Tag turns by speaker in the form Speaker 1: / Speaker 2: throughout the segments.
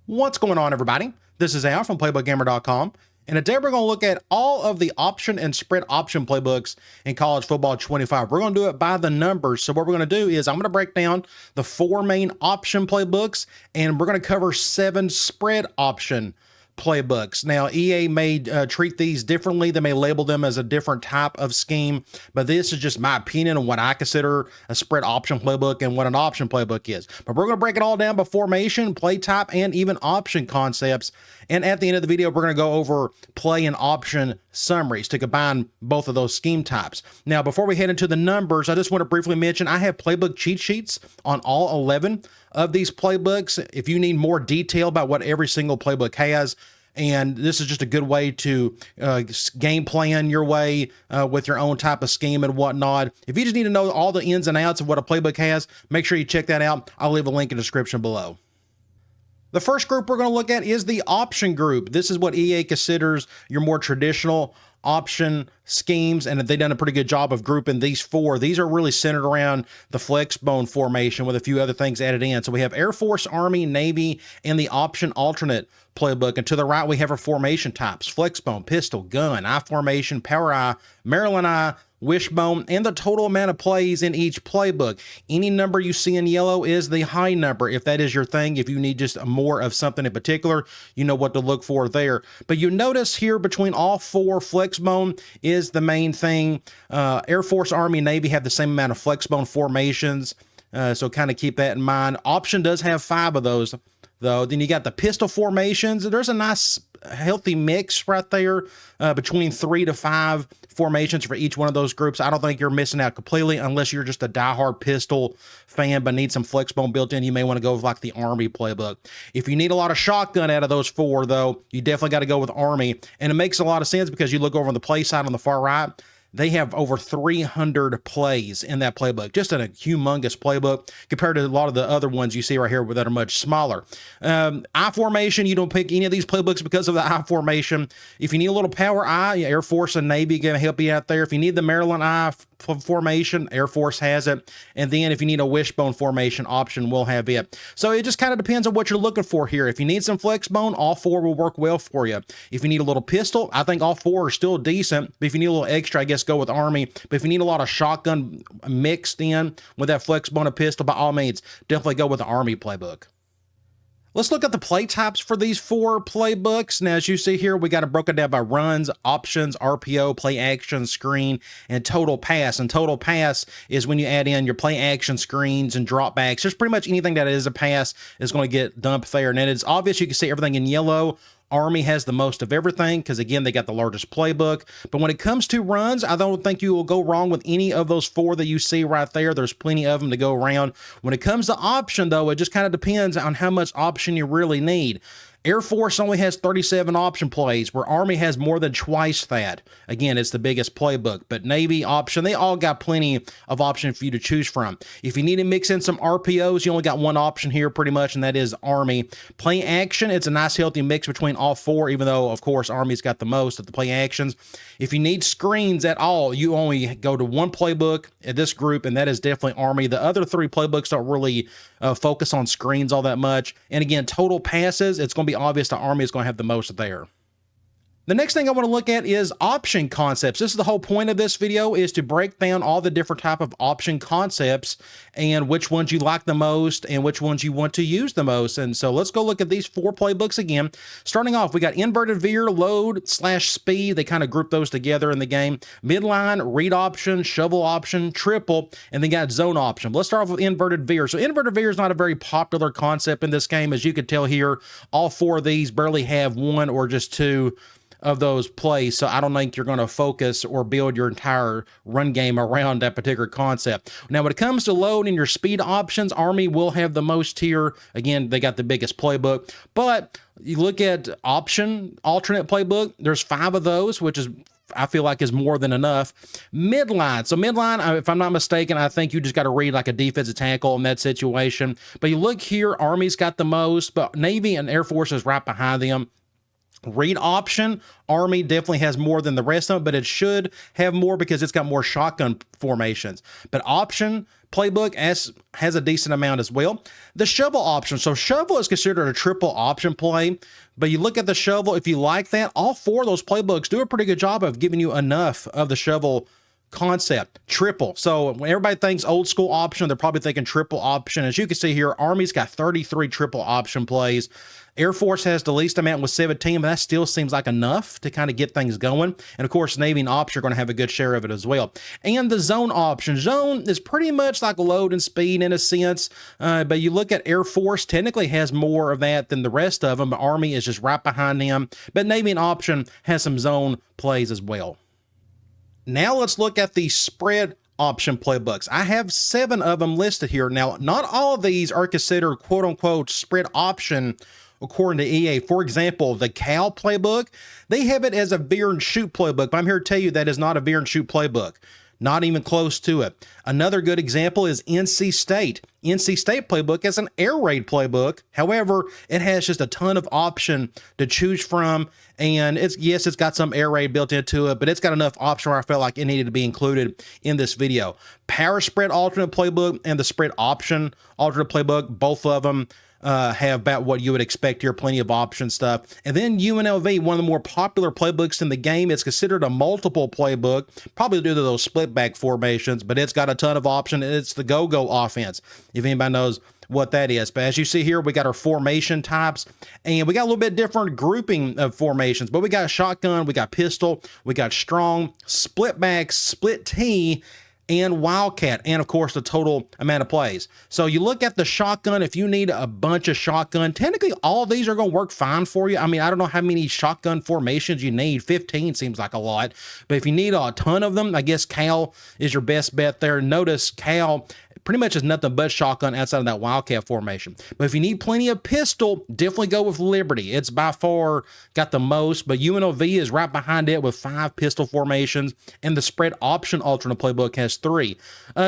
Speaker 1: What's going on, everybody? This is Al from PlaybookGamer.com, and today we're going to look at all of the option and spread option playbooks in college football 25. We're going to do it by the numbers. So what we're going to do is I'm going to break down the 4 main option playbooks, and we're going to cover 7 spread option playbooks. Now, EA may treat these differently. They may label them as a different type of scheme, but this is just my opinion on what I consider a spread option playbook and what an option playbook is. But we're going to break it all down by formation, play type, and even option concepts. And at the end of the video, we're going to go over play and option summaries to combine both of those scheme types. Now, before we head into the numbers, I just want to briefly mention I have playbook cheat sheets on all 11 of these playbooks. If you need more detail about what every single playbook has, and this is just a good way to game plan your way with your own type of scheme and whatnot. If you just need to know all the ins and outs of what a playbook has, make sure you check that out. I'll leave a link in the description below. The first group we're going to look at is the option group. This is what EA considers your more traditional option schemes, and they've done a pretty good job of grouping these 4. These are really centered around the flex bone formation with a few other things added in. So we have Air Force, Army, Navy, and the option alternate playbook. And to the right, we have our formation types: flex bone, pistol, gun, I formation, power I, Maryland I, wishbone, and the total amount of plays in each playbook. Any number you see in yellow is the high number. If that is your thing, if you need just more of something in particular, you know what to look for there. But you notice here between all 4, flex bone is the main thing. Air Force, Army, Navy have the same amount of flex bone formations. So kind of keep that in mind. Option does have 5 of those, though. Then you got the pistol formations. There's a nice healthy mix right there between 3 to 5 formations for each one of those groups. I don't think you're missing out completely unless you're just a diehard pistol fan but need some flex bone built in. You may want to go with like the Army playbook. If you need a lot of shotgun out of those 4, though, you definitely got to go with Army. And it makes a lot of sense because you look over on the play side on the far right, they have over 300 plays in that playbook. Just a humongous playbook compared to a lot of the other ones you see right here that are much smaller. I formation, you don't pick any of these playbooks because of the I formation. If you need a little power I, Air Force and Navy can help you out there. If you need the Maryland I formation, Air Force has it. And then if you need a wishbone formation, option will have it. So it just kind of depends on what you're looking for here. If you need some flex bone, all 4 will work well for you. If you need a little pistol, I think all 4 are still decent. But if you need a little extra, I guess go with Army. But if you need a lot of shotgun mixed in with that flex bone and pistol, by all means, definitely go with the Army playbook. Let's look at the play types for these 4 playbooks. Now, as you see here, we got it broken down by runs, options, RPO, play action, screen, and total pass. And total pass is when you add in your play action, screens, and dropbacks. Just pretty much anything that is a pass is going to get dumped there. And it's obvious you can see everything in yellow. Army has the most of everything because, again, they got the largest playbook. But when it comes to runs, I don't think you will go wrong with any of those 4 that you see right there. There's plenty of them to go around. When it comes to option, though, it just kind of depends on how much option you really need. Air Force only has 37 option plays, where Army has more than twice that. Again, it's the biggest playbook. But Navy, option, they all got plenty of option for you to choose from. If you need to mix in some RPOs, you only got one option here pretty much, and that is Army. Play action, it's a nice healthy mix between all 4, even though, of course, Army's got the most of the play actions. If you need screens at all, you only go to one playbook at this group, and that is definitely Army. The other 3 playbooks don't really focus on screens all that much. And again, total passes, it's going to be obvious the Army is going to have the most there. The next thing I want to look at is option concepts. This is the whole point of this video, is to break down all the different type of option concepts and which ones you like the most and which ones you want to use the most. And so let's go look at these 4 playbooks again. Starting off, we got inverted veer, load, slash speed. They kind of group those together in the game. Midline, read option, shovel option, triple, and then got zone option. Let's start off with inverted veer. So inverted veer is not a very popular concept in this game. As you could tell here, all 4 of these barely have 1 or just 2 of those plays, so I don't think you're going to focus or build your entire run game around that particular concept. Now, when it comes to load and your speed options, Army will have the most here. Again, they got the biggest playbook, but you look at option, alternate playbook, there's 5 of those, which is, I feel like, is more than enough. Midline. So midline, if I'm not mistaken, I think you just got to read like a defensive tackle in that situation. But you look here, Army's got the most, but Navy and Air Force is right behind them. Read option, Army definitely has more than the rest of them, but it should have more because it's got more shotgun formations. But option, playbook has a decent amount as well. The shovel option. So shovel is considered a triple option play, but you look at the shovel, if you like that, all 4 of those playbooks do a pretty good job of giving you enough of the shovel concept. Triple. So when everybody thinks old school option, they're probably thinking triple option. As you can see here, Army's got 33 triple option plays. Air Force has the least amount with 17, but that still seems like enough to kind of get things going. And of course, Navy and Ops are going to have a good share of it as well. And the zone option. Zone is pretty much like load and speed in a sense, but you look at Air Force, technically has more of that than the rest of them. Army is just right behind them, but Navy and Option has some zone plays as well. Now let's look at the spread option playbooks. I have 7 of them listed here. Now, not all of these are considered quote unquote spread option according to EA. For example, the Cal playbook, they have it as a veer and shoot playbook, but I'm here to tell you that is not a veer and shoot playbook. Not even close to it. Another good example is NC State. NC State playbook is an air raid playbook. However, it has just a ton of option to choose from. And it's got some air raid built into it, but it's got enough option where I felt like it needed to be included in this video. Power spread alternate playbook and the spread option alternate playbook, both of them have about what you would expect here, plenty of option stuff. And then UNLV, one of the more popular playbooks in the game. It's considered a multiple playbook, probably due to those split back formations, but it's got a ton of option. It's the go-go offense, if anybody knows what that is. But as you see here, we got our formation types, and we got a little bit different grouping of formations, but we got shotgun, we got pistol, we got strong, split back, split T, and Wildcat, and of course the total amount of plays. So you look at the shotgun, if you need a bunch of shotgun, technically all these are going to work fine for you. I mean, I don't know how many shotgun formations you need. 15 seems like a lot, but if you need a ton of them, I guess Cal is your best bet there. Notice Cal pretty much is nothing but shotgun outside of that Wildcat formation. But if you need plenty of pistol, definitely go with Liberty. It's by far got the most, but UNLV is right behind it with 5 pistol formations, and the spread option alternate playbook has 3.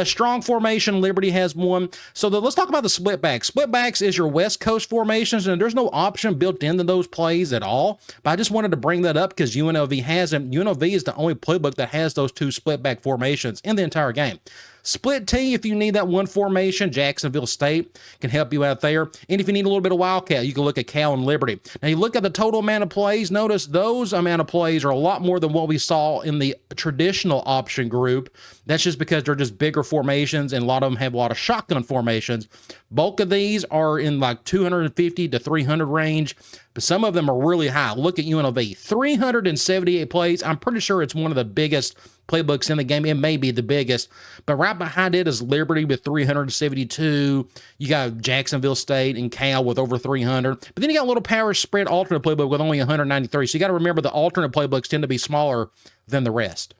Speaker 1: Strong formation, Liberty has 1. So let's talk about the split backs. Split backs is your West Coast formations, and there's no option built into those plays at all. But I just wanted to bring that up because UNLV has them. UNLV is the only playbook that has those 2 split back formations in the entire game. Split T, if you need that one formation, Jacksonville State can help you out there. And if you need a little bit of Wildcat, you can look at Cal and Liberty. Now, you look at the total amount of plays, notice those amount of plays are a lot more than what we saw in the traditional option group. That's just because they're just bigger formations, and a lot of them have a lot of shotgun formations. Bulk of these are in like 250 to 300 range, but some of them are really high. Look at UNLV, 378 plays. I'm pretty sure it's one of the biggest playbooks in the game. It may be the biggest, but right behind it is Liberty with 372. You got Jacksonville State and Cal with over 300, but then you got a little power spread alternate playbook with only 193. So you got to remember the alternate playbooks tend to be smaller than the rest.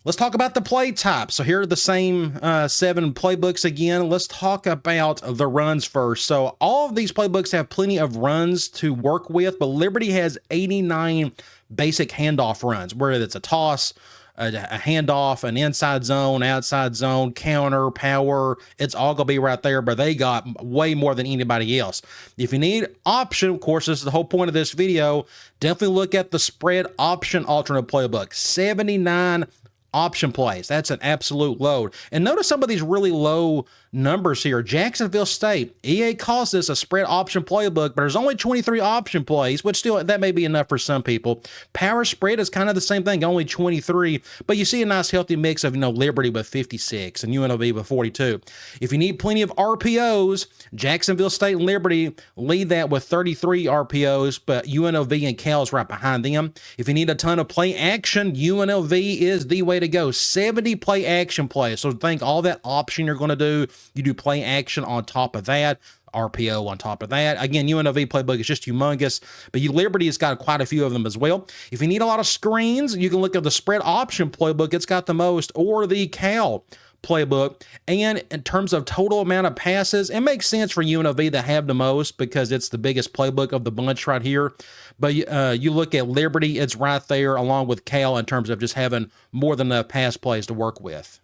Speaker 1: Let's talk about the play type. So here are the same 7 playbooks again. Let's talk about the runs first. So all of these playbooks have plenty of runs to work with, but Liberty has 89 basic handoff runs, whether it's a toss, a handoff, an inside zone, outside zone, counter, power. It's all going to be right there, but they got way more than anybody else. If you need option, of course, this is the whole point of this video, definitely look at the spread option alternate playbook. 79 option plays. That's an absolute load. And notice some of these really low numbers here. Jacksonville State, EA calls this a spread option playbook, but there's only 23 option plays, which still, that may be enough for some people. Power spread is kind of the same thing, only 23, but you see a nice healthy mix of, Liberty with 56 and UNLV with 42. If you need plenty of RPOs, Jacksonville State and Liberty lead that with 33 RPOs, but UNLV and Cal is right behind them. If you need a ton of play action, UNLV is the way to go. 70 play action plays. So think all that option you're going to do, you do play action on top of that, RPO on top of that. Again, UNLV playbook is just humongous, but Liberty has got quite a few of them as well. If you need a lot of screens, you can look at the spread option playbook. It's got the most, or the Cal playbook. And in terms of total amount of passes, it makes sense for UNLV to have the most because it's the biggest playbook of the bunch right here. But you look at Liberty, it's right there along with Cal in terms of just having more than enough pass plays to work with.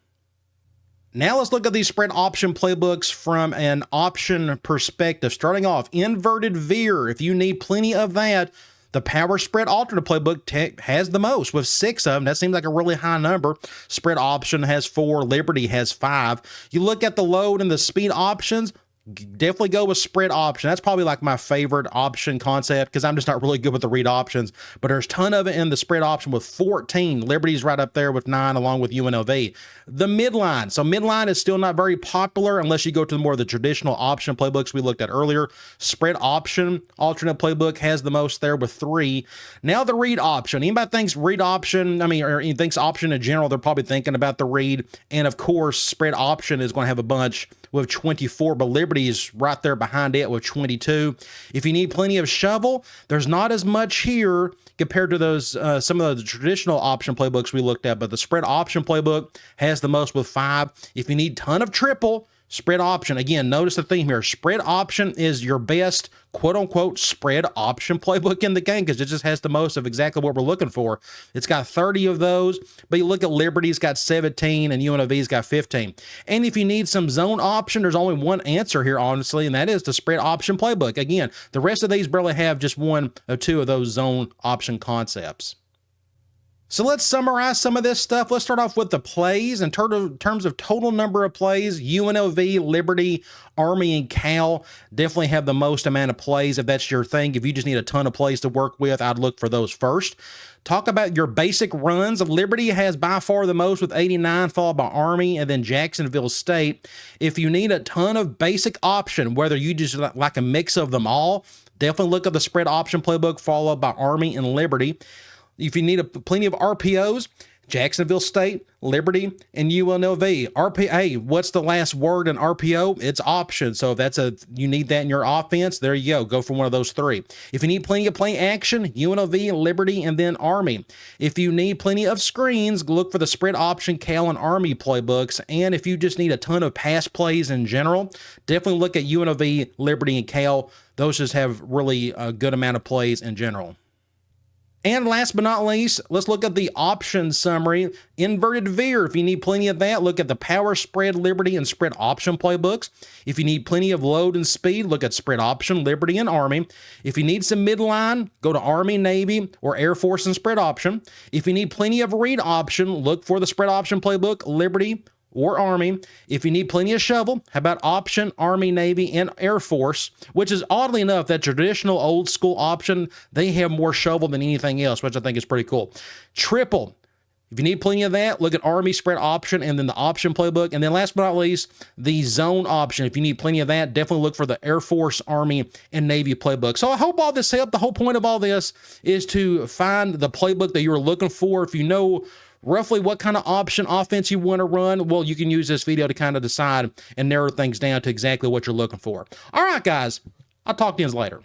Speaker 1: Now let's look at these spread option playbooks from an option perspective. Starting off, inverted veer. If you need plenty of that, The power spread alternate playbook has the most with 6 of them. That seems like a really high number. Spread option has 4. Liberty has 5. You look at the load and the speed options, definitely go with spread option. That's probably like my favorite option concept because I'm just not really good with the read options, but there's a ton of it in the spread option with 14. Liberty's right up there with 9 along with UNLV. The midline. So midline is still not very popular unless you go to more of the traditional option playbooks we looked at earlier. Spread option alternate playbook has the most there with 3. Now the read option. Anybody thinks read option, or thinks option in general, they're probably thinking about the read. And of course, spread option is going to have a bunch with 24, but Liberty is right there behind it with 22. If you need plenty of shovel, there's not as much here compared to those some of the traditional option playbooks we looked at, but the spread option playbook has the most with 5. If you need ton of triple, spread option. Again, notice the theme here. Spread option is your best quote-unquote spread option playbook in the game because it just has the most of exactly what we're looking for. It's got 30 of those, but you look at Liberty's got 17 and UNLV's got 15. And if you need some zone option, there's only one answer here, honestly, and that is the spread option playbook. Again, the rest of these barely have just 1 or 2 of those zone option concepts. So let's summarize some of this stuff. Let's start off with the plays. In terms of total number of plays, UNLV, Liberty, Army, and Cal definitely have the most amount of plays if that's your thing. If you just need a ton of plays to work with, I'd look for those first. Talk about your basic runs. Liberty has by far the most with 89, followed by Army, and then Jacksonville State. If you need a ton of basic option, whether you just like a mix of them all, definitely look at the spread option playbook, followed by Army and Liberty. If you need plenty of RPOs, Jacksonville State, Liberty, and UNLV. RPA, what's the last word in RPO? It's option. So if you need that in your offense, there you go. Go for one of those 3. If you need plenty of play action, UNLV, Liberty, and then Army. If you need plenty of screens, look for the spread option, Cal, and Army playbooks. And if you just need a ton of pass plays in general, definitely look at UNLV, Liberty, and Cal. Those just have really a good amount of plays in general. And last but not least, let's look at the option summary. Inverted veer, if you need plenty of that, look at the power, spread, Liberty, and spread option playbooks. If you need plenty of load and speed, look at spread option, Liberty, and Army. If you need some midline, go to Army, Navy, or Air Force and spread option. If you need plenty of read option, look for the spread option playbook, Liberty, or Army. If you need plenty of shovel, how about option, Army, Navy, and Air Force, which is oddly enough, that traditional old school option, they have more shovel than anything else, which I think is pretty cool. Triple. If you need plenty of that, look at Army, spread option, and then the option playbook. And then last but not least, the zone option. If you need plenty of that, definitely look for the Air Force, Army, and Navy playbook. So I hope all this helped. The whole point of all this is to find the playbook that you're looking for. If you know roughly what kind of option offense you want to run, well, you can use this video to kind of decide and narrow things down to exactly what you're looking for. All right, guys, I'll talk to you later.